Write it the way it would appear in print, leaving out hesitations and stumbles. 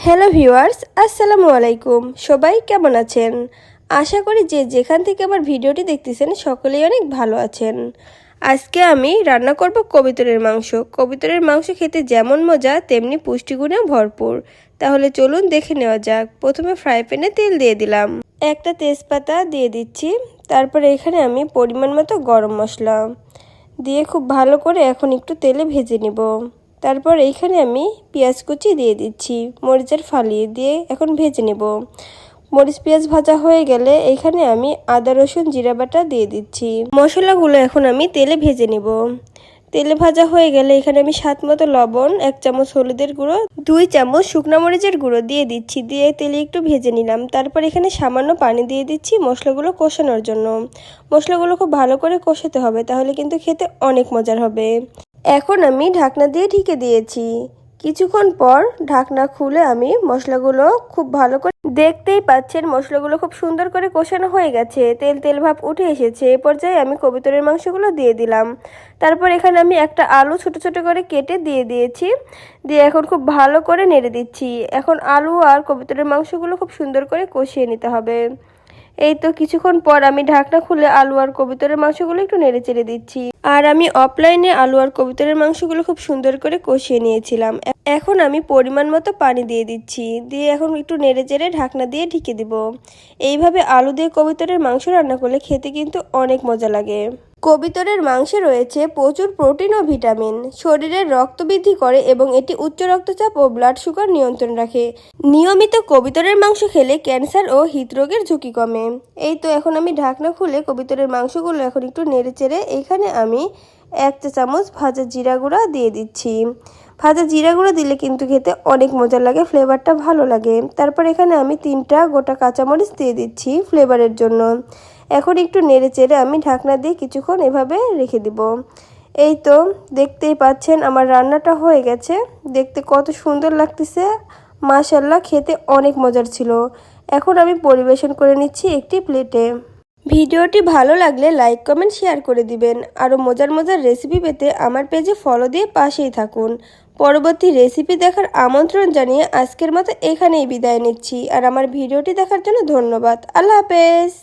Hello viewers, আসসালামু আলাইকুম। সবাই কেমন আছেন? আশা করি যে যেখান থেকে আমার ভিডিওটি দেখতেছেন সকলেই অনেক ভালো আছেন। আজকে আমি রান্না করব কবুতরের মাংস। কবুতরের মাংস খেতে যেমন মজা তেমনি পুষ্টিগুণেও ভরপুর। তাহলে চলুন দেখে নেওয়া যাক। প্রথমে ফ্রাই প্যানে তেল দিয়ে দিলাম, একটা তেজপাতা দিয়ে দিচ্ছি। তারপরে এখানে আমি পরিমাণ মতো গরম মশলা দিয়ে খুব ভালো করে এখন একটু তেলে ভেজে নেব। তারপর এইখানে আমি পেঁয়াজ কুচি দিয়ে দিচ্ছি, মরিচের ফালি দিয়ে এখন ভেজে নেব। মরিচ পেঁয়াজ ভাজা হয়ে গেলে এইখানে আমি আদা রসুন জিরা বাটা দিয়ে দিচ্ছি। মশলাগুলো এখন আমি তেলে ভেজে নেব। তেলে ভাজা হয়ে গেলে এখানে আমি স্বাদ মতো লবণ, 1 চামচ হলুদের গুঁড়ো, 2 চামচ শুকনো মরিচের গুঁড়ো দিয়ে দিচ্ছি। দিয়ে তেলে একটু ভেজে নিলাম। তারপর এখানে সামান্য পানি দিয়ে দিচ্ছি মশলাগুলো কষানোর জন্য। মশলাগুলো খুব ভালো করে কষাতে হবে, তাহলে কিন্তু খেতে অনেক মজার হবে। এখন আমি ঢাকনা দিয়ে ঢেকে দিয়েছি। কিছুক্ষণ পর ঢাকনা খুলে আমি মশলাগুলো খুব ভালো করে দেখতেই পাচ্ছেন মশলাগুলো খুব সুন্দর করে কষানো হয়ে গেছে, তেল তেল ভাব উঠে এসেছে। এই পর্যায়ে আমি কবুতরের মাংসগুলো দিয়ে দিলাম। তারপর এখানে আমি একটা আলু ছোট ছোট করে কেটে দিয়ে দিয়েছি। দিয়ে এখন খুব ভালো করে নেড়ে দিচ্ছি। এখন আলু আর কবুতরের মাংসগুলো খুব সুন্দর করে কষিয়ে নিতে হবে। এই তো কিছুক্ষণ পর আমি ঢাকনা খুলে আলু আর কবুতরের মাংসগুলো একটু নেড়ে চেড়ে দিচ্ছি। আর আমি অফলাইনে আলু আর কবুতরের মাংসগুলো খুব সুন্দর করে কষিয়ে নিয়েছিলাম। এখন আমি পরিমাণ মতো পানি দিয়ে দিচ্ছি। দিয়ে এখন একটু নেড়ে চেড়ে ঢাকনা দিয়ে ঢেকে দিব। এইভাবে আলু দিয়ে কবুতরের মাংস রান্না করলে খেতে কিন্তু অনেক মজা লাগে। কবুতরের মাংসে রয়েছে প্রচুর প্রোটিন ও ভিটামিন, শরীরের রক্ত বৃদ্ধি করে এবং এটি উচ্চ রক্তচাপ ও ব্লাড সুগার নিয়ন্ত্রণ রাখে। নিয়মিত কবুতরের মাংস খেলে ক্যান্সার ও হৃদরোগের ঝুঁকি কমে। এই তো এখন আমি ঢাকনা খুলে কবুতরের মাংসগুলো এখন একটু নেড়ে চেড়ে এইখানে আমি 1 চা চামচ ভাজা জিরা গুঁড়া দিয়ে দিচ্ছি। ভাজা জিরা গুঁড়ো দিলে কিন্তু খেতে অনেক মজা লাগে, ফ্লেভারটা ভালো লাগে। তারপর এখানে আমি 3টা গোটা কাঁচামরিচ দিয়ে দিচ্ছি ফ্লেভারের জন্য। এখন একটু নেড়ে চেড়ে আমি ঢাকনা দিয়ে কিছুক্ষণ এভাবে রেখে দিব। এই তো দেখতেই পাচ্ছেন আমার রান্নাটা হয়ে গেছে। দেখতে কত সুন্দর লাগতেছে, মাশাআল্লাহ খেতে অনেক মজার ছিল। এখন আমি পরিবেশন করে নিচ্ছি একটি প্লেটে। ভিডিওটি ভালো লাগলে লাইক কমেন্ট শেয়ার করে দিবেন। আরও মজার মজার রেসিপি পেতে আমার পেজে ফলো দিয়ে পাশেই থাকুন। পরবর্তী রেসিপি দেখার আমন্ত্রণ জানিয়ে আজকের মতো এখানেই বিদায় নিচ্ছি। আর আমার ভিডিওটি দেখার জন্য ধন্যবাদ। আল্লাহ হাফেজ।